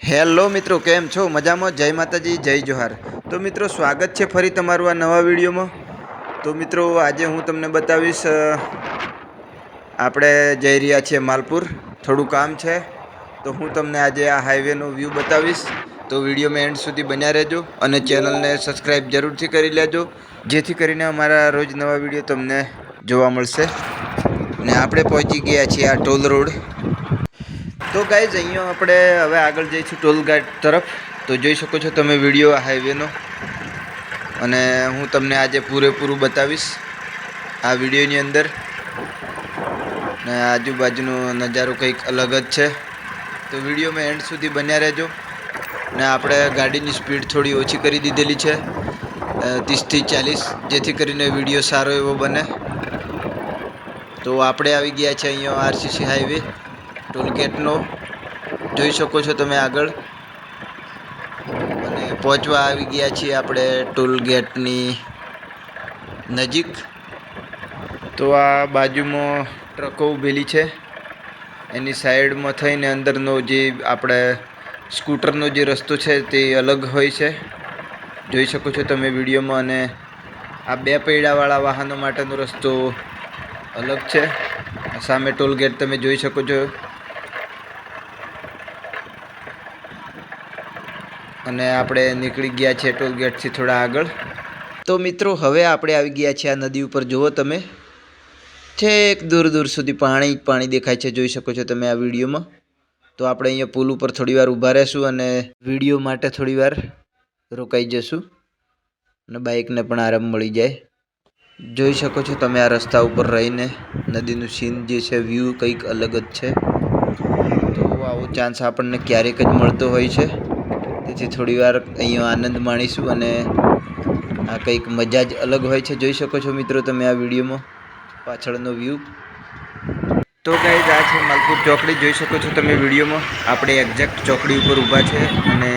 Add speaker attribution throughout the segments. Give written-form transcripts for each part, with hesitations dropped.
Speaker 1: Hello મિત્રો, કેમ છો? મજામાં? જય માતાજી, જય જોહાર। તો મિત્રો, સ્વાગત છે ફરી તમારું આ નવા વિડીયોમાં। તો મિત્રો, આજે હું તમને બતાવીશ, આપણે જઈ રહ્યા છીએ માલપુર, થોડું કામ છે તો હું તમને આજે આ હાઈવેનો વ્યૂ બતાવીશ। તો વિડીયોમાં એન્ડ સુધી બન્યા રહેજો અને ચેનલને સબસ્ક્રાઈબ જરૂરથી કરી લેજો, જેથી કરીને અમારા રોજ નવા વિડીયો તમને જોવા મળશે। અને આપણે પહોંચી ગયા છીએ આ ટોલ રોડ। તો ગાઈઝ, અહીંયા આપણે હવે આગળ જઈશું ટોલ ગેટ તરફ। તો જોઈ શકો છો તમે વિડીયો આ હાઈવેનો, અને હું તમને આજે પૂરેપૂરું બતાવીશ આ વિડીયોની અંદર। ને આજુબાજુનો નજારો કંઈક અલગ જ છે, તો વિડીયોમાં એન્ડ સુધી બન્યા રહેજો। ને આપણે ગાડીની સ્પીડ થોડી ઓછી કરી દીધેલી છે, 30 થી 40, જેથી કરીને વિડીયો સારો એવો બને। તો આપણે આવી ગયા છે અહીંયા આરસીસી હાઈવે ટોલગેટનો, જોઈ શકો છો તમે આગળ, અને પહોંચવા આવી ગયા છીએ આપણે ટોલગેટની નજીક। તો આ બાજુમાં ટ્રકો ઊભેલી છે, એની સાઈડમાં થઈને અંદરનો જે આપણે સ્કૂટરનો જે રસ્તો છે તે અલગ હોય છે, જોઈ શકો છો તમે વિડીયોમાં। અને આ બે પૈડાવાળા વાહનો માટેનો રસ્તો અલગ છે। સામે ટોલગેટ તમે જોઈ શકો છો, અને આપણે નીકળી ગયા છે ટોલગેટથી થોડા આગળ। તો મિત્રો, હવે આપણે આવી ગયા છીએ આ નદી ઉપર। જુઓ તમે, છેક દૂર દૂર સુધી પાણી દેખાય છે, જોઈ શકો છો તમે આ વિડીયોમાં। તો આપણે અહીંયા પુલ ઉપર થોડી વાર ઊભા રહેશું અને વિડીયો માટે થોડી વાર રોકાઈ જશું, અને બાઇકને પણ આરામ મળી જાય। જોઈ શકો છો તમે આ રસ્તા ઉપર રહીને નદીનું સીન જે છે, વ્યૂ કંઈક અલગ જ છે। તો આવો ચાન્સ આપણને ક્યારેક જ મળતો હોય છે, તેથી થોડી વાર અહીંયા આનંદ માણીશું, અને આ કંઈક મજા જ અલગ હોય છે। જોઈ શકો છો મિત્રો તમે આ વિડીયોમાં પાછળનો વ્યૂ। તો ગાઈઝ, આ છે માલપુર ચોકડી, જોઈ શકો છો તમે વિડીયોમાં। આપણે એક્ઝેક્ટ ચોકડી ઉપર ઊભા છે, અને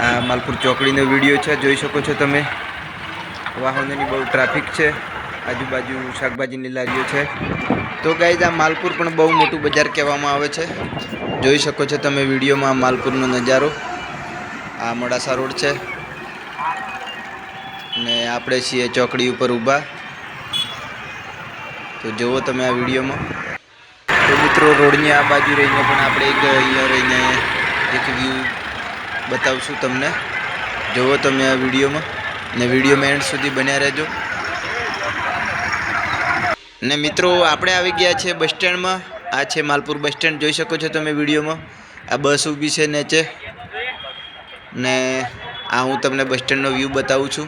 Speaker 1: આ માલપુર ચોકડીનો વિડીયો છે, જોઈ શકો છો તમે। વાહનોની બહુ ટ્રાફિક છે, આજુબાજુ શાકભાજીની લારીઓ છે। તો ગાઈઝ, આ માલપુર પણ બહુ મોટું બજાર કહેવામાં આવે છે, જોઈ શકો છો તમે વિડીયોમાં આ માલપુરનો નજારો। આ મોડાસા રોડ છે, ને આપણે છીએ ચોકડી ઉપર ઊભા। તો જુઓ તમે આ વિડીયોમાં। તો મિત્રો, રોડની આ બાજુ રહીને પણ આપણે અહીંયા રહીને એક વ્યૂ બતાવશું તમને, જુઓ તમે આ વિડીયોમાં, ને વિડીયોમાં એન્ડ સુધી બન્યા રહેજો। ને મિત્રો, આપણે આવી ગયા છે બસ સ્ટેન્ડમાં। આ છે માલપુર બસ સ્ટેન્ડ, જોઈ શકો છો તમે વિડીયોમાં। આ બસ ઊભી છે નીચે, ને આ હું તમને બસ સ્ટેન્ડનો વ્યૂ બતાવું છું।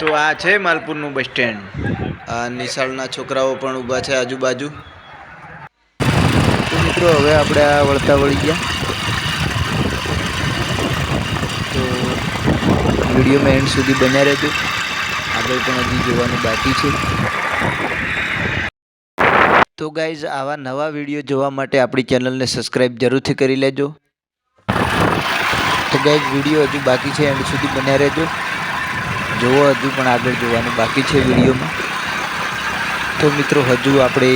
Speaker 1: તો આ છે માલપુરનું બસ સ્ટેન્ડ। આ નિશાળના છોકરાઓ પણ ઊભા છે આજુબાજુ। તો મિત્રો, હવે આપણે આ વળતા વળી ગયા, તો વિડીયોમાં એન્ડ સુધી બન્યા રહેજો, આગળ પણ હજી જોવાનું બાકી છે। તો ગાઈઝ, આવા નવા વિડીયો જોવા માટે આપણી ચેનલને સબસ્ક્રાઈબ જરૂરથી કરી લેજો। તો ગાઈઝ, વિડીયો હજુ બાકી છે, એન્ડ સુધી બન્યા રહેજો, જુઓ હજુ પણ આગળ જોવાનું બાકી છે વિડીયોમાં। તો મિત્રો, હજુ આપણે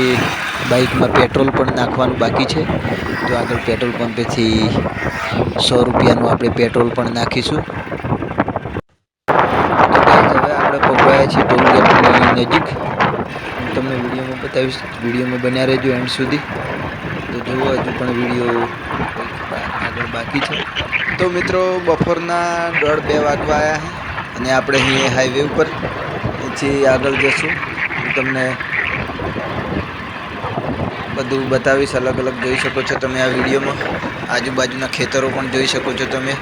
Speaker 1: બાઇકમાં પેટ્રોલ પણ નાખવાનું બાકી છે, તો આગળ પેટ્રોલ પંપેથી 100 રૂપિયાનું આપણે પેટ્રોલ પણ નાખીશું। તો ગાઈઝ, હવે આપણે પહોંચ્યા છીએ ટોલગેટની નજીક, હું તમને વિડીયોમાં બતાવીશ, વિડીયોમાં બન્યા રહેજો એન્ડ સુધી। તો જુઓ હજુ પણ વિડીયો આગળ બાકી છે। તો મિત્રો, બપોરના 1:30 વાગવા આવ્યા છે, અને આપણે અહીં હાઈવે ઉપર અહીંથી આગળ જશું, હું તમને બધું બતાવીશ, અલગ અલગ જોઈ શકો છો તમે આ વિડીયોમાં। આજુબાજુના ખેતરો પણ જોઈ શકો છો તમે।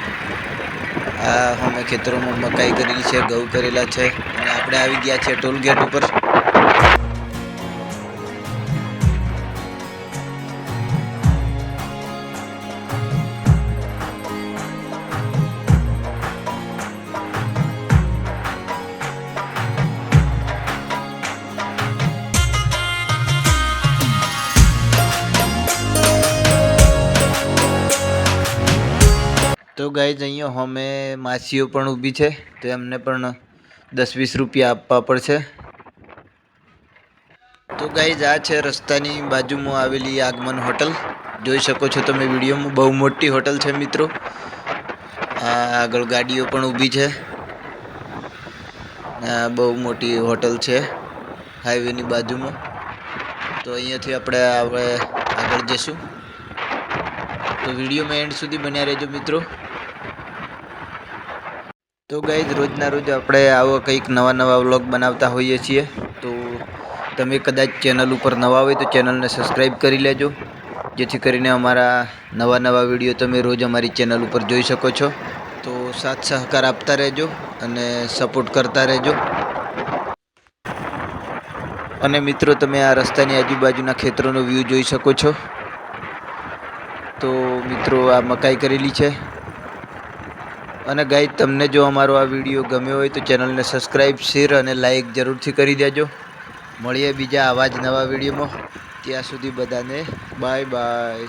Speaker 1: આ અમે ખેતરોમાં મકાઈ કરેલી છે, ઘઉં કરેલા છે, અને આપણે આવી ગયા છીએ ટોલગેટ ઉપર। તો ગાઈઝ, અહીંયા અમે માસીઓ પણ ઊભી છે, તો એમને પણ 10-20 રૂપિયા આપવા પડશે। તો ગાઈઝ આ છે રસ્તાની બાજુમાં આવેલી આગમન હોટલ. જોઈ શકો છો તમે વિડીયોમાં, બહુ મોટી હોટલ છે મિત્રો. આ આગળ ગાડીઓ પણ ઊભી છે. આ બહુ મોટી હોટલ છે હાઈવેની બાજુમાં. તો અહીંયાથી આપણે આગળ જઈશું. તો વિડીયોમાં એન્ડ સુધી બન્યા રહેજો મિત્રો. તો ગાઈઝ રોજના રોજ આપણે આવો કંઈક નવા વ્લોગ બનાવતા હોઈએ છીએ. તો તમે કદાચ ચેનલ ઉપર નવા હોય તો ચેનલને સબસ્ક્રાઈબ કરી લેજો, જેથી કરીને અમારા નવા વિડીયો તમે રોજ અમારી ચેનલ ઉપર જોઈ શકો છો. તો સાથ સહકાર આપતા રહેજો અને સપોર્ટ કરતા રહેજો. અને મિત્રો તમે આ રસ્તાની આજુબાજુના ખેતરોનો વ્યૂ જોઈ શકો છો. તો મિત્રો આ મકાઈ કરેલી છે. અને ગાઈઝ તમને જો અમારો આ વિડીયો ગમ્યો હોય તો ચેનલને સબસ્ક્રાઈબ, શેર અને લાઈક જરૂરથી કરી દેજો. મળીએ બીજા આવા જ નવા વિડીયોમાં. ત્યાં સુધી બધાને બાય બાય.